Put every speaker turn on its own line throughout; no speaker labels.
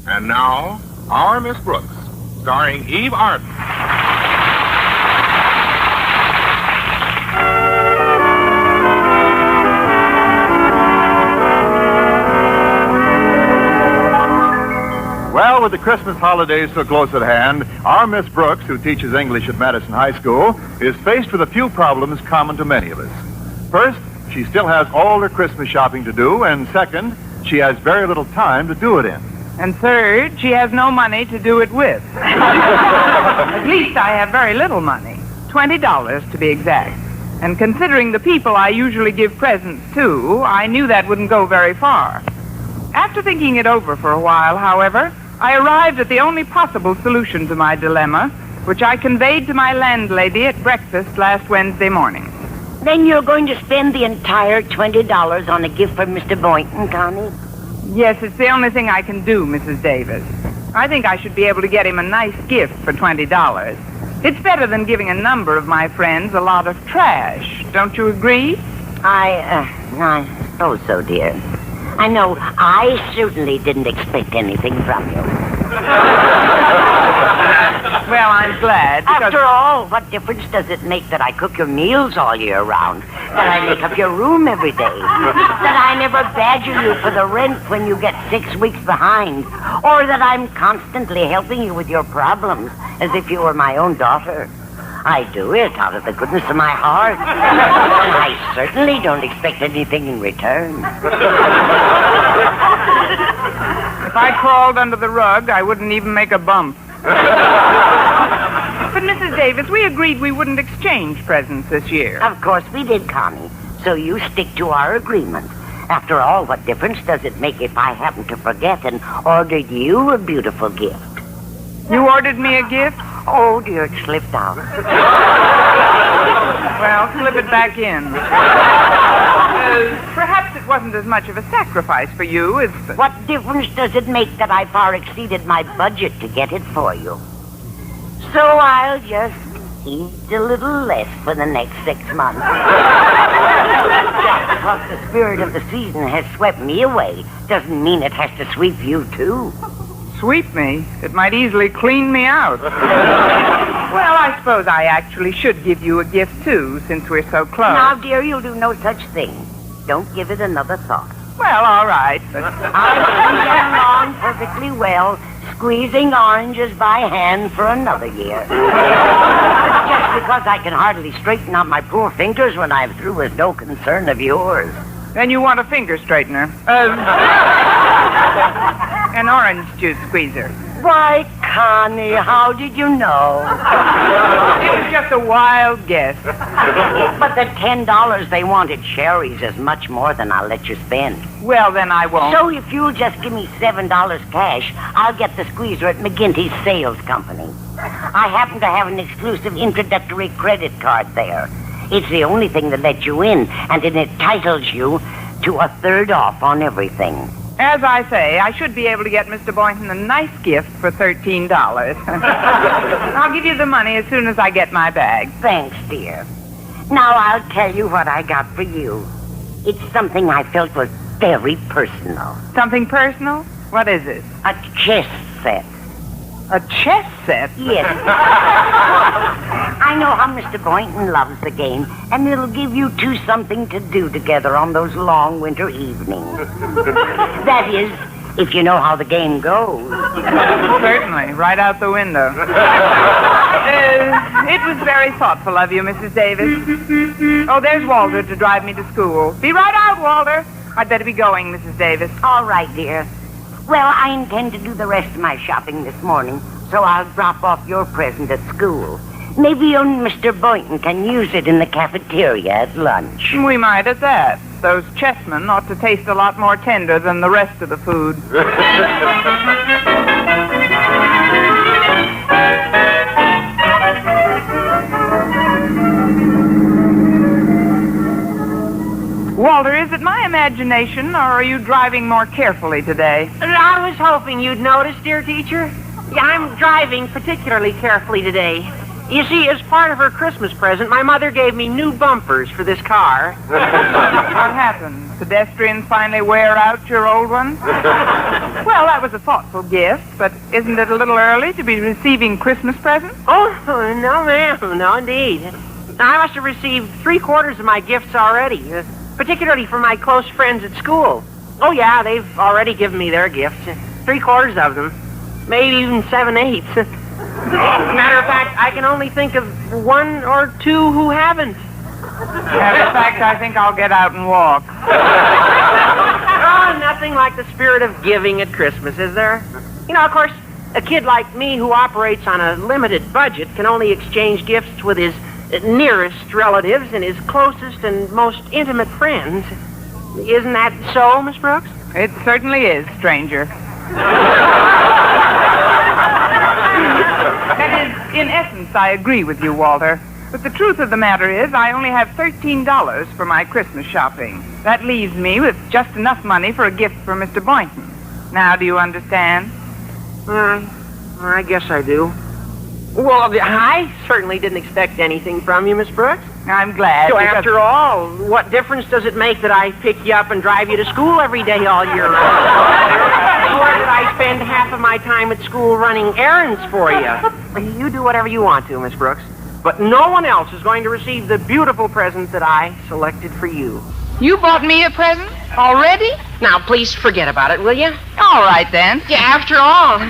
And now, Our Miss Brooks, starring Eve Arden.
Well, with the Christmas holidays so close at hand, our Miss Brooks, who teaches English at Madison High School, is faced with a few problems common to many of us. First, she still has all her Christmas shopping to do, and second, she has very little time to do it in.
And third, she has no money to do it with. At least I have very little money. $20 to be exact. And considering the people I usually give presents to, I knew that wouldn't go very far. After thinking it over for a while, however, I arrived at the only possible solution to my dilemma, which I conveyed to my landlady at breakfast last Wednesday morning.
Then you're going to spend the entire $20 on a gift for Mr. Boynton, Connie?
Yes, it's the only thing I can do, Mrs. Davis. I think I should be able to get him a nice gift for $20. It's better than giving a number of my friends a lot of trash. Don't you agree?
I suppose so, dear. I know I certainly didn't expect anything from you.
Well, I'm glad, because...
After all, what difference does it make that I cook your meals all year round? That I make up your room every day? That I never badger you for the rent when you get 6 weeks behind? Or that I'm constantly helping you with your problems as if you were my own daughter? I do it out of the goodness of my heart. And I certainly don't expect anything in return.
If I crawled under the rug, I wouldn't even make a bump. But, Mrs. Davis, we agreed we wouldn't exchange presents this year.
Of course we did, Connie. So you stick to our agreement. After all, what difference does it make if I happen to forget and ordered you a beautiful gift?
You ordered me a gift?
Oh, dear, it slipped out.
Well, slip it back in. Perhaps it wasn't as much of a sacrifice for you as...
What difference does it make that I far exceeded my budget to get it for you? So I'll just eat a little less for the next 6 months. Just because the spirit of the season has swept me away doesn't mean it has to sweep you, too.
Sweep me? It might easily clean me out. Well, I suppose I actually should give you a gift, too, since we're so close.
Now, dear, you'll do no such thing. Don't give it another thought.
Well, all right, but...
I've been getting along perfectly well, squeezing oranges by hand for another year. Just because I can hardly straighten out my poor fingers when I'm through is no concern of yours.
Then you want a finger straightener. An orange juice squeezer.
Why, Connie, how did you know?
It was just a wild guess.
But the $10 they wanted cherries is much more than I'll let you spend.
Well, then I won't.
So if you'll just give me $7 cash, I'll get the squeezer at McGinty's Sales Company. I happen to have an exclusive introductory credit card there. It's the only thing that lets you in, and it entitles you to a third off on everything.
As I say, I should be able to get Mr. Boynton a nice gift for $13. I'll give you the money as soon as I get my bag.
Thanks, dear. Now I'll tell you what I got for you. It's something I felt was very personal.
Something personal? What is it?
A chess set.
A chess set?
Yes. I know how Mr. Boynton loves the game, and it'll give you two something to do together on those long winter evenings. That is, if you know how the game goes.
Certainly, right out the window. It was very thoughtful of you, Mrs. Davis. Oh, there's Walter to drive me to school. Be right out, Walter. I'd better be going, Mrs. Davis.
All right, dear. Well, I intend to do the rest of my shopping this morning, so I'll drop off your present at school. Maybe you and Mr. Boynton can use it in the cafeteria at lunch.
We might at that. Those chessmen ought to taste a lot more tender than the rest of the food. Walter, is it my imagination, or are you driving more carefully today?
I was hoping you'd notice, dear teacher. Yeah, I'm driving particularly carefully today. You see, as part of her Christmas present, my mother gave me new bumpers for this car.
What happened? Pedestrians finally wear out your old ones? Well, that was a thoughtful gift, but isn't it a little early to be receiving Christmas presents?
Oh, no, ma'am. No, indeed. I must have received 3/4 of my gifts already, particularly from my close friends at school. Oh, yeah, they've already given me their gifts. 3/4 of them. Maybe even 7/8. Matter of fact, I can only think of 1 or 2 who haven't.
Matter of fact, I think I'll get out and walk.
Oh, nothing like the spirit of giving at Christmas, is there? You know, of course, a kid like me who operates on a limited budget can only exchange gifts with his nearest relatives and his closest and most intimate friends. Isn't that so, Miss Brooks?
It certainly is, stranger. That is, in essence, I agree with you, Walter. But the truth of the matter is, I only have $13 for my Christmas shopping. That leaves me with just enough money for a gift for Mr. Boynton. Now, do you understand?
I guess I do. Well, I certainly didn't expect anything from you, Miss Brooks.
I'm glad.
So
because-
after all, what difference does it make that I pick you up and drive you to school every day all year round? Or that I spend half of my time at school running errands for you? You do whatever you want to, Miss Brooks. But no one else is going to receive the beautiful present that I selected for you.
You bought me a present? Already?
Now, please forget about it, will you?
All right, then.
Yeah, after all,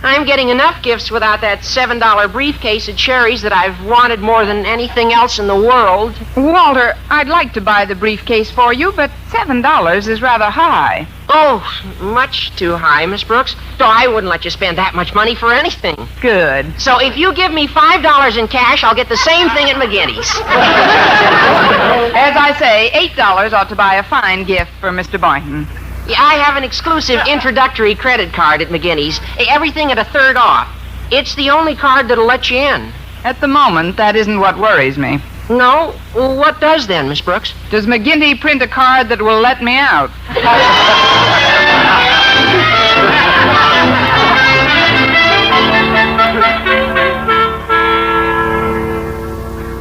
I'm getting enough gifts without that $7 briefcase of cherries that I've wanted more than anything else in the world.
Walter, I'd like to buy the briefcase for you, but $7 is rather high.
Oh, much too high, Miss Brooks. So I wouldn't let you spend that much money for anything.
Good.
So if you give me $5 in cash, I'll get the same thing at McGinty's.
As I say, $8 ought to buy a fine gift for Mr. Boynton.
Yeah, I have an exclusive introductory credit card at McGinty's. Everything at 1/3 off. It's the only card that'll let you in.
At the moment, that isn't what worries me.
No? Well, what does then, Miss Brooks?
Does McGinty print a card that will let me out?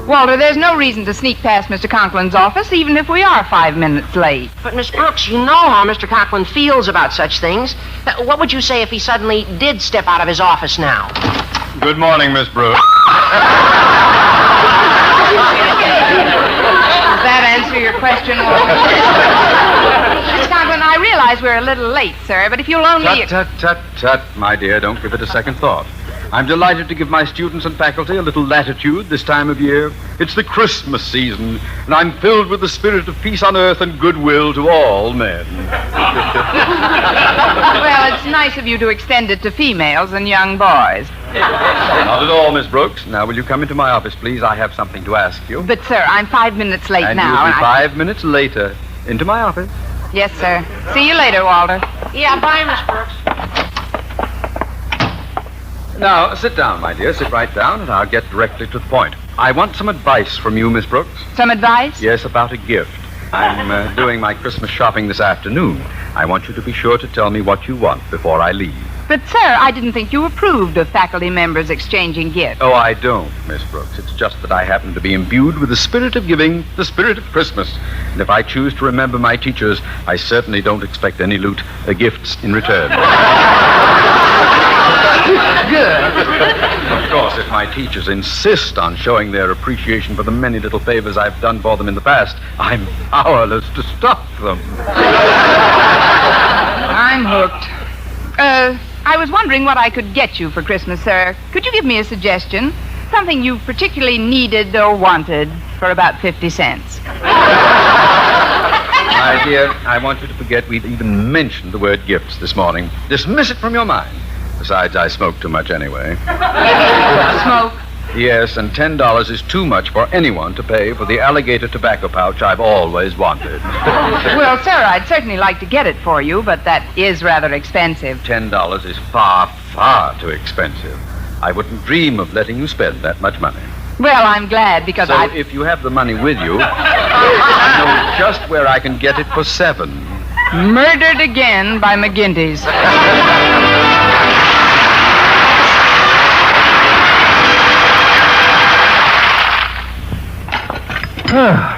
Walter, there's no reason to sneak past Mr. Conklin's office, even if we are 5 minutes late.
But, Miss Brooks, you know how Mr. Conklin feels about such things. What would you say if he suddenly did step out of his office now?
Good morning, Miss Brooks.
Does that answer your question, Walter? Mr. Conklin, I realize we're a little late, sir, but if you'll only...
Tut, my dear. Don't give it a second thought. I'm delighted to give my students and faculty a little latitude this time of year. It's the Christmas season, and I'm filled with the spirit of peace on earth and goodwill to all men.
Well, it's nice of you to extend it to females and young boys.
Not at all, Miss Brooks. Now, will you come into my office, please? I have something to ask you.
But, sir, I'm 5 minutes late
And
now.
you'll be 5 minutes later. Into my office.
Yes, sir. See you later, Walter.
Yeah, bye, Miss Brooks.
Now, sit down, my dear. Sit right down, and I'll get directly to the point. I want some advice from you, Miss Brooks.
Some advice?
Yes, about a gift. I'm doing my Christmas shopping this afternoon. I want you to be sure to tell me what you want before I leave.
But, sir, I didn't think you approved of faculty members exchanging gifts.
Oh, I don't, Miss Brooks. It's just that I happen to be imbued with the spirit of giving, the spirit of Christmas. And if I choose to remember my teachers, I certainly don't expect any gifts in return.
Good.
Of course, if my teachers insist on showing their appreciation for the many little favors I've done for them in the past, I'm powerless to stop them.
I'm hooked. I was wondering what I could get you for Christmas, sir. Could you give me a suggestion? Something you particularly needed or wanted for about 50 cents.
My dear, I want you to forget we've even mentioned the word gifts this morning. Dismiss it from your mind. Besides, I smoke too much anyway.
Smoke?
Yes, and $10 is too much for anyone to pay for the alligator tobacco pouch I've always wanted.
Well, sir, I'd certainly like to get it for you, but that is rather expensive.
$10 is far, far too expensive. I wouldn't dream of letting you spend that much money.
Well, I'm glad because
So if you have the money with you, I know just where I can get it for $7.
Murdered again by McGinty's.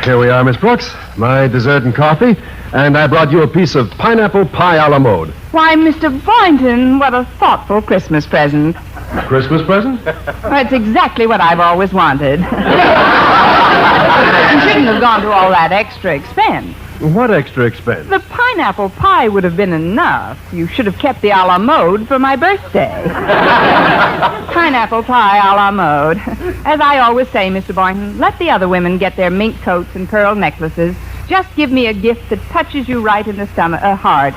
Here we are, Miss Brooks. My dessert and coffee. And I brought you a piece of pineapple pie a la mode.
Why, Mr. Boynton, what a thoughtful Christmas present.
Christmas present?
Well, it's exactly what I've always wanted. You shouldn't have gone to all that extra expense.
What extra expense?
The pineapple pie would have been enough. You should have kept the a la mode for my birthday. Pineapple pie a la mode. As I always say, Mr. Boynton, let the other women get their mink coats and pearl necklaces. Just give me a gift that touches you right in the heart.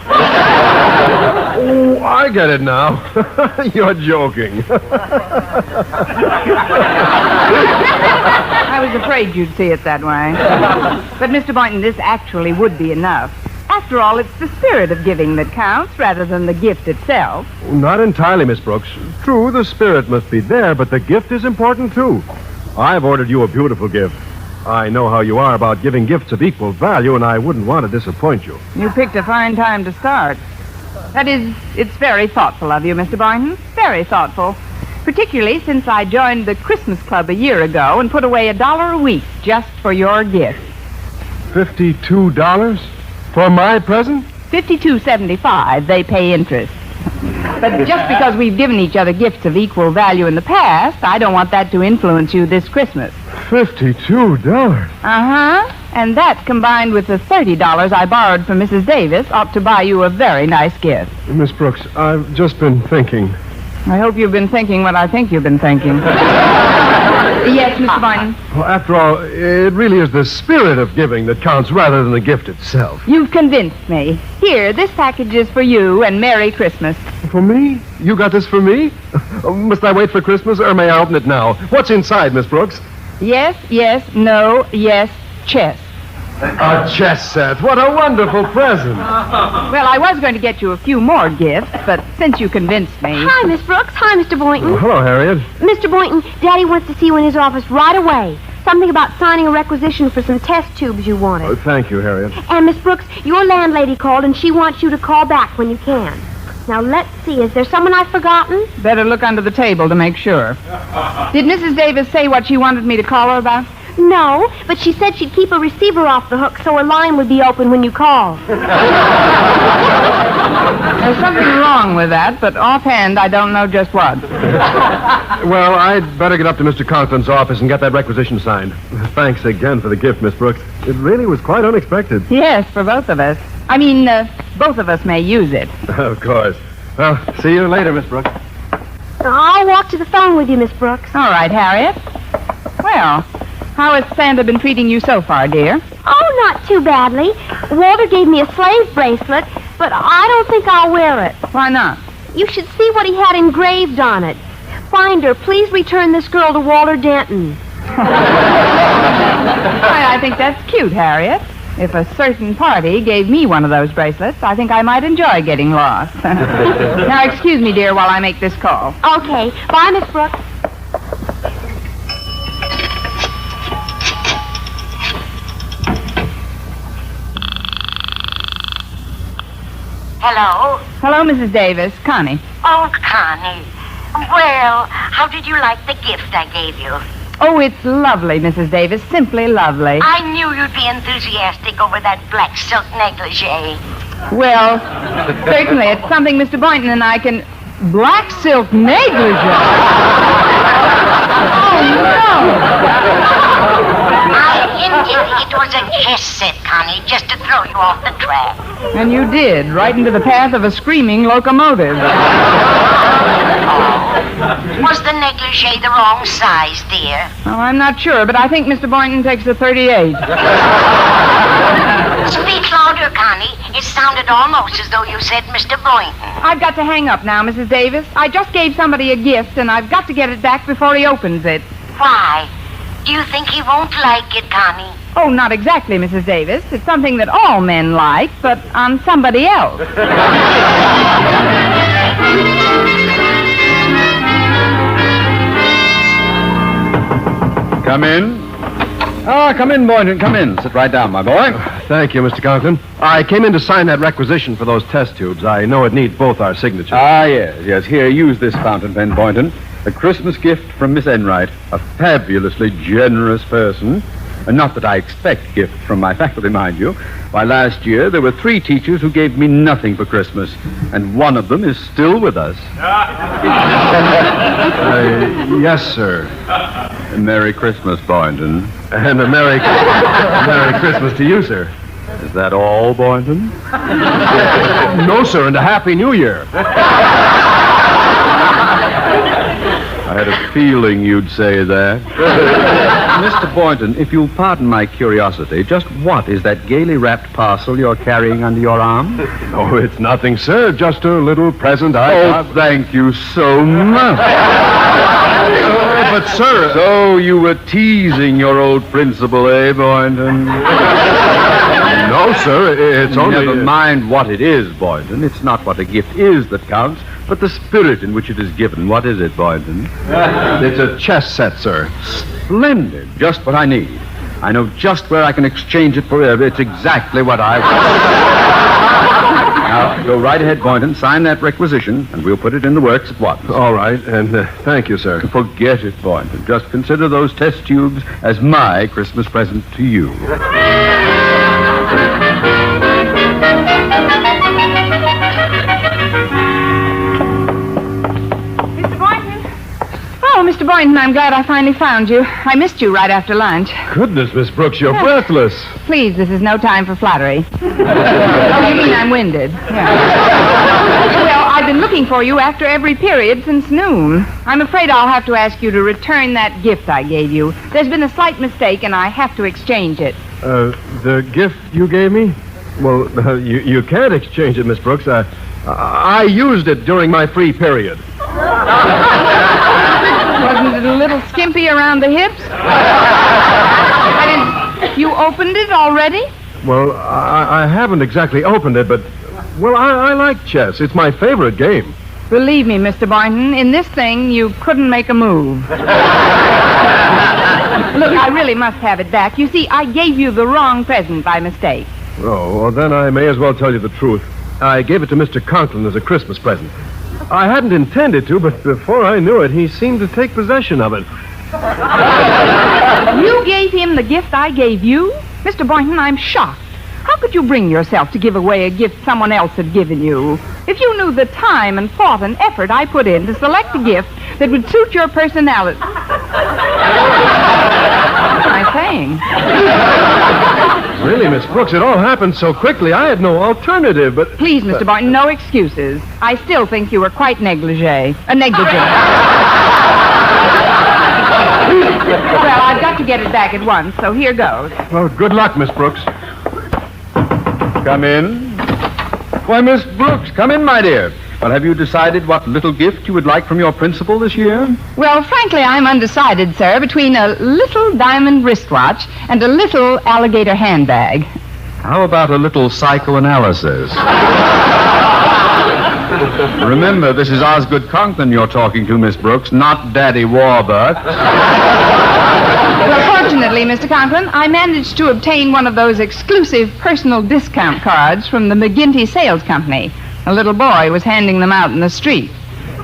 Oh, I get it now. You're joking.
I was afraid you'd see it that way. But, Mr. Boynton, this actually would be enough. After all, it's the spirit of giving that counts rather than the gift itself.
Not entirely, Miss Brooks. True, the spirit must be there, but the gift is important, too. I've ordered you a beautiful gift. I know how you are about giving gifts of equal value, and I wouldn't want to disappoint you.
You picked a fine time to start. That is, it's very thoughtful of you, Mr. Boynton. Very thoughtful. Particularly since I joined the Christmas Club a year ago and put away $1 a week just for your gift.
$52? For my present?
$52.75. They pay interest. But just because we've given each other gifts of equal value in the past, I don't want that to influence you this Christmas.
$52?
Uh-huh. And that, combined with the $30 I borrowed from Mrs. Davis, ought to buy you a very nice gift.
Miss Brooks, I've just been thinking.
I hope you've been thinking what I think you've been thinking. Yes, Mr. Boynton?
Well, after all, it really is the spirit of giving that counts rather than the gift itself.
You've convinced me. Here, this package is for you, and Merry Christmas.
For me? You got this for me? Must I wait for Christmas, or may I open it now? What's inside, Miss Brooks?
Yes, yes, no, yes, chess.
A chess set. What a wonderful present.
Well, I was going to get you a few more gifts, but since you convinced me...
Hi, Miss Brooks. Hi, Mr. Boynton.
Oh, hello, Harriet.
Mr. Boynton, Daddy wants to see you in his office right away. Something about signing a requisition for some test tubes you wanted.
Oh, thank you, Harriet.
And, Miss Brooks, your landlady called, and she wants you to call back when you can. Now, let's see. Is there someone I've forgotten?
Better look under the table to make sure. Did Mrs. Davis say what she wanted me to call her about?
No, but she said she'd keep a receiver off the hook so a line would be open when you call.
There's something wrong with that, but offhand, I don't know just what.
Well, I'd better get up to Mr. Conklin's office and get that requisition signed. Thanks again for the gift, Miss Brooks. It really was quite unexpected.
Yes, for both of us. I mean, both of us may use it.
Of course. Well, see you later, Miss Brooks.
I'll walk to the phone with you, Miss Brooks.
All right, Harriet. Well, how has Santa been treating you so far, dear?
Oh, not too badly. Walter gave me a slave bracelet, but I don't think I'll wear it.
Why not?
You should see what he had engraved on it. Finder, please return this girl to Walter Denton.
I think that's cute, Harriet. If a certain party gave me one of those bracelets, I think I might enjoy getting lost. Now, excuse me, dear, while I make this call.
Okay. Bye, Miss Brooks.
Hello?
Hello, Mrs. Davis. Connie.
Oh, Connie. Well, how did you like the gift I gave you?
Oh, it's lovely, Mrs. Davis. Simply lovely.
I knew you'd be enthusiastic over that black silk negligee.
Well, certainly, it's something Mr. Boynton and I can... Black silk negligee? Oh, no!
I hinted it was a chess set, Connie, just to throw you off the track.
And you did, right into the path of a screaming locomotive.
Was the negligee the wrong size, dear?
Oh, I'm not sure, but I think Mr. Boynton takes a 38.
Speak louder, Connie. It sounded almost as though you said Mr. Boynton.
I've got to hang up now, Mrs. Davis. I just gave somebody a gift, and I've got to get it back before he opens it.
Why? Do you think he won't like it, Connie?
Oh, not exactly, Mrs. Davis. It's something that all men like, but on somebody else.
Come in. Come in, Boynton. Come in. Sit right down, my boy.
Thank you, Mr. Conklin. I came in to sign that requisition for those test tubes. I know it needs both our signatures.
Yes. Here, use this fountain pen, Boynton. A Christmas gift from Miss Enright, a fabulously generous person. And not that I expect gifts from my faculty, mind you. Why, last year there were 3 teachers who gave me nothing for Christmas, and one of them is still with us.
Yes, sir.
Merry Christmas, Boynton.
And a Merry Christmas to you, sir.
Is that all, Boynton?
No, sir, and a Happy New Year.
I had a feeling you'd say that. Mr. Boynton, if you'll pardon my curiosity, just what is that gaily wrapped parcel you're carrying under your arm?
Oh, it's nothing, sir. Just a little present I got.
Oh, thank you so much.
But, sir...
So you were teasing your old principal, eh, Boynton?
No, sir, it's only...
Never mind what it is, Boynton. It's not what a gift is that counts, but the spirit in which it is given. What is it, Boynton?
It's a chess set, sir.
Splendid. Just what I need. I know just where I can exchange it for it. It's exactly what I want. Now, go right ahead, Boynton. Sign that requisition, and we'll put it in the works at once.
All right, and thank you, sir.
Forget it, Boynton. Just consider those test tubes as my Christmas present to you.
Oh, Mr. Boynton, I'm glad I finally found you. I missed you right after lunch.
Goodness, Miss Brooks, you're breathless.
Please, this is no time for flattery. Oh, you mean I'm winded? Yeah. Well, I've been looking for you after every period since noon. I'm afraid I'll have to ask you to return that gift I gave you. There's been a slight mistake, and I have to exchange it.
The gift you gave me? Well, you can't exchange it, Miss Brooks. I used it during my free period.
Wasn't it a little skimpy around the hips? You opened it already?
Well, I haven't exactly opened it, but, well, I like chess. It's my favorite game.
Believe me, Mr. Boynton, in this thing, you couldn't make a move. Look, I really must have it back. You see, I gave you the wrong present by mistake.
Oh, well, then I may as well tell you the truth. I gave it to Mr. Conklin as a Christmas present. I hadn't intended to, but before I knew it, he seemed to take possession of it.
You gave him the gift I gave you? Mr. Boynton, I'm shocked. How could you bring yourself to give away a gift someone else had given you? If you knew the time and thought and effort I put in to select a gift that would suit your personality... What am I saying?
Really, Miss Brooks, it all happened so quickly, I had no alternative, but...
Please, Mr. Boynton, no excuses. I still think you were quite negligent. Negligent. Well, I've got to get it back at once, so here goes.
Well, good luck, Miss Brooks.
Come in. Why, Miss Brooks, come in, my dear. Well, have you decided what little gift you would like from your principal this year?
Well, frankly, I'm undecided, sir, between a little diamond wristwatch and a little alligator handbag.
How about a little psychoanalysis? Remember, this is Osgood Conklin you're talking to, Miss Brooks, not Daddy Warbucks.
Well, fortunately, Mr. Conklin, I managed to obtain one of those exclusive personal discount cards from the McGinty Sales Company. A little boy was handing them out in the street.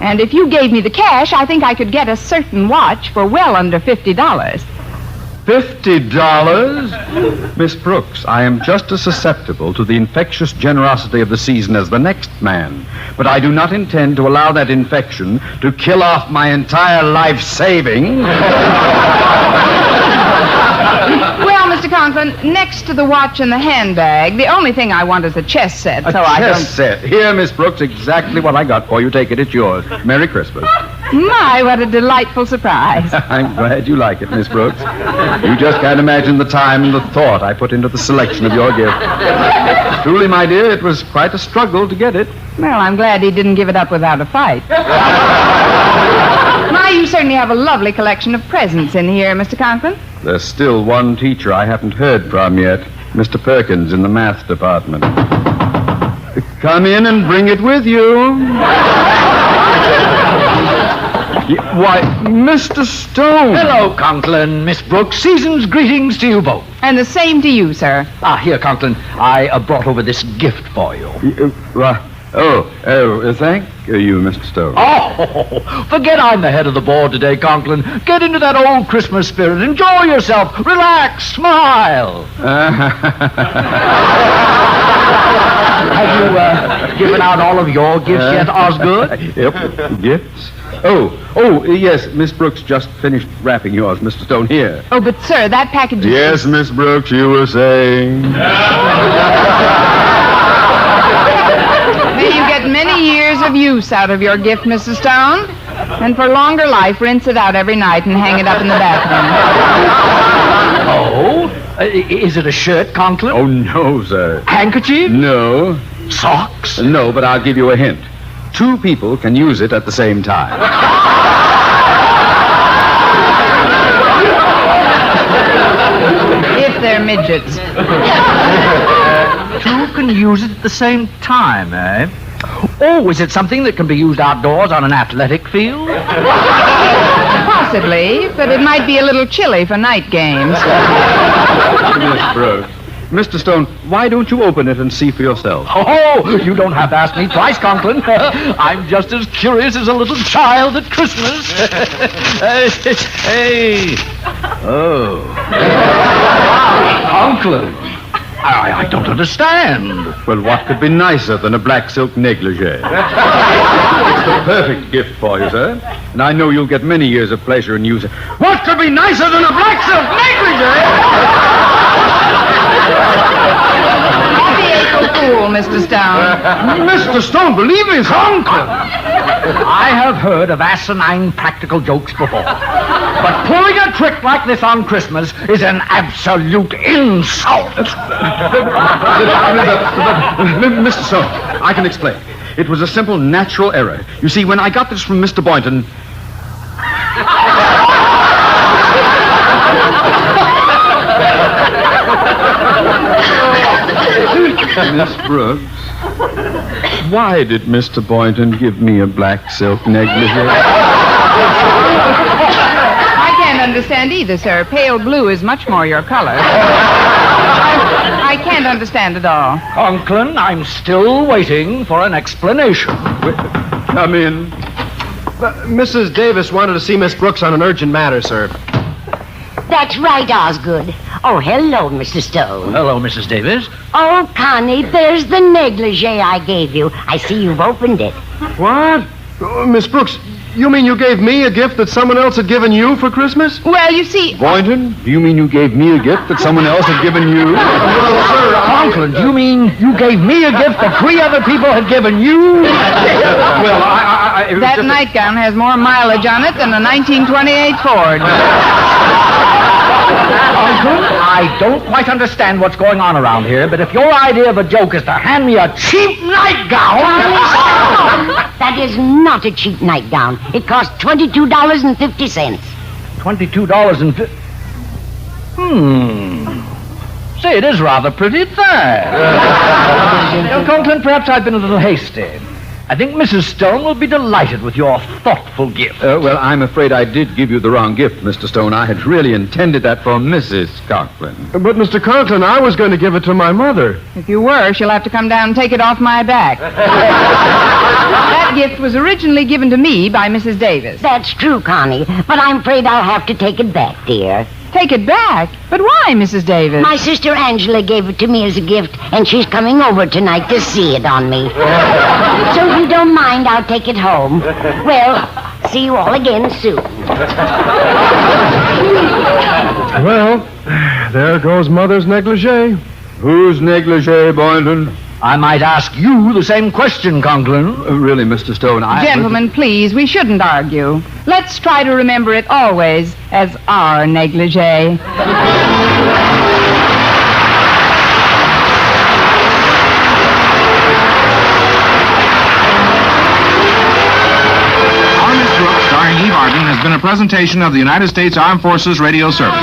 And if you gave me the cash, I think I could get a certain watch for well under $50.
$50? Miss Brooks, I am just as susceptible to the infectious generosity of the season as the next man. But I do not intend to allow that infection to kill off my entire life saving.
Well, Mr. Conklin, next to the watch and the handbag, the only thing I want is a chess set.
Chess set. Here, Miss Brooks, exactly what I got for you. Take it, it's yours. Merry Christmas.
My, what a delightful surprise.
I'm glad you like it, Miss Brooks. You just can't imagine the time and the thought I put into the selection of your gift. Truly, my dear, it was quite a struggle to get it.
Well, I'm glad he didn't give it up without a fight. My, you certainly have a lovely collection of presents in here, Mr. Conklin.
There's still one teacher I haven't heard from yet, Mr. Perkins in the math department. Come in and bring it with you. Why, Mr. Stone.
Hello, Conklin, Miss Brooks. Season's greetings to you both.
And the same to you, sir.
Here, Conklin, I brought over this gift for you.
Thank you, Mr. Stone.
Oh, forget I'm the head of the board today, Conklin. Get into that old Christmas spirit. Enjoy yourself. Relax. Smile. Have you given out all of your gifts yet, Osgood?
Yep, gifts. Yes, Miss Brooks just finished wrapping yours, Mr. Stone, here.
Oh, but, sir, that package is...
Yes, Miss Brooks, you were saying...
May you get many years of use out of your gift, Mrs. Stone. And for longer life, rinse it out every night and hang it up in the bathroom.
Oh? Is it a shirt, Conklin?
Oh, no, sir.
Handkerchief?
No.
Socks?
No, but I'll give you a hint. 2 people can use it at the same time.
If they're midgets.
2 can use it at the same time, eh? Oh, is it something that can be used outdoors on an athletic field?
Possibly, but it might be a little chilly for night games.
Miss Brooks. Mr. Stone, why don't you open it and see for yourself?
Oh, you don't have to ask me twice, Conklin. I'm just as curious as a little child at Christmas. Hey. Oh. Conklin. I don't understand.
Well, what could be nicer than a black silk negligee? It's the perfect gift for you, sir. And I know you'll get many years of pleasure in using it. What could be nicer than a black silk negligee?
Happy April Fool, Mr. Stone.
Mr. Stone, believe me,
Conklin! I have heard of asinine practical jokes before. But pulling a trick like this on Christmas is an absolute insult.
Mr. Stone, I can explain. It was a simple natural error. You see, when I got this from Mr. Boynton... Miss Brooks, why did Mr. Boynton give me a black silk negligee?
I can't understand either, sir. Pale blue is much more your color. I can't understand at all.
Conklin, I'm still waiting for an explanation.
Come in.
Mrs. Davis wanted to see Miss Brooks on an urgent matter, sir.
That's right, Osgood. Oh, hello, Mr. Stone.
Hello, Mrs. Davis.
Oh, Connie, there's the negligee I gave you. I see you've opened it.
What? Miss Brooks, you mean you gave me a gift that someone else had given you for Christmas?
Well, you see...
Boynton, do you mean you gave me a gift that someone else had given you?
Well, sir, Conklin, do you mean you gave me a gift that 3 other people had given you?
Well,
That nightgown has more mileage on it than a 1928 Ford.
Conklin, I don't quite understand what's going on around here, but if your idea of a joke is to hand me a cheap nightgown...
That is not a cheap nightgown. It cost $22.50.
$22.50... Say, it is rather pretty there. Conklin, perhaps I've been a little hasty. I think Mrs. Stone will be delighted with your thoughtful gift.
Well, I'm afraid I did give you the wrong gift, Mr. Stone. I had really intended that for Mrs. Conklin.
But, Mr. Conklin, I was going to give it to my mother.
If you were, she'll have to come down and take it off my back. That gift was originally given to me by Mrs. Davis.
That's true, Connie, but I'm afraid I'll have to take it back, dear.
Take it back? But why, Mrs. Davis?
My sister Angela gave it to me as a gift, and she's coming over tonight to see it on me. So if you don't mind, I'll take it home. Well, see you all again soon.
Well, there goes Mother's negligee.
Whose negligee, Boynton?
I might ask you the same question, Conklin.
Really, Mr. Stone,
Gentlemen, please, we shouldn't argue. Let's try to remember it always as our negligee.
Our Miss Brooks, starring Eve Arden, has been a presentation of the United States Armed Forces Radio Service.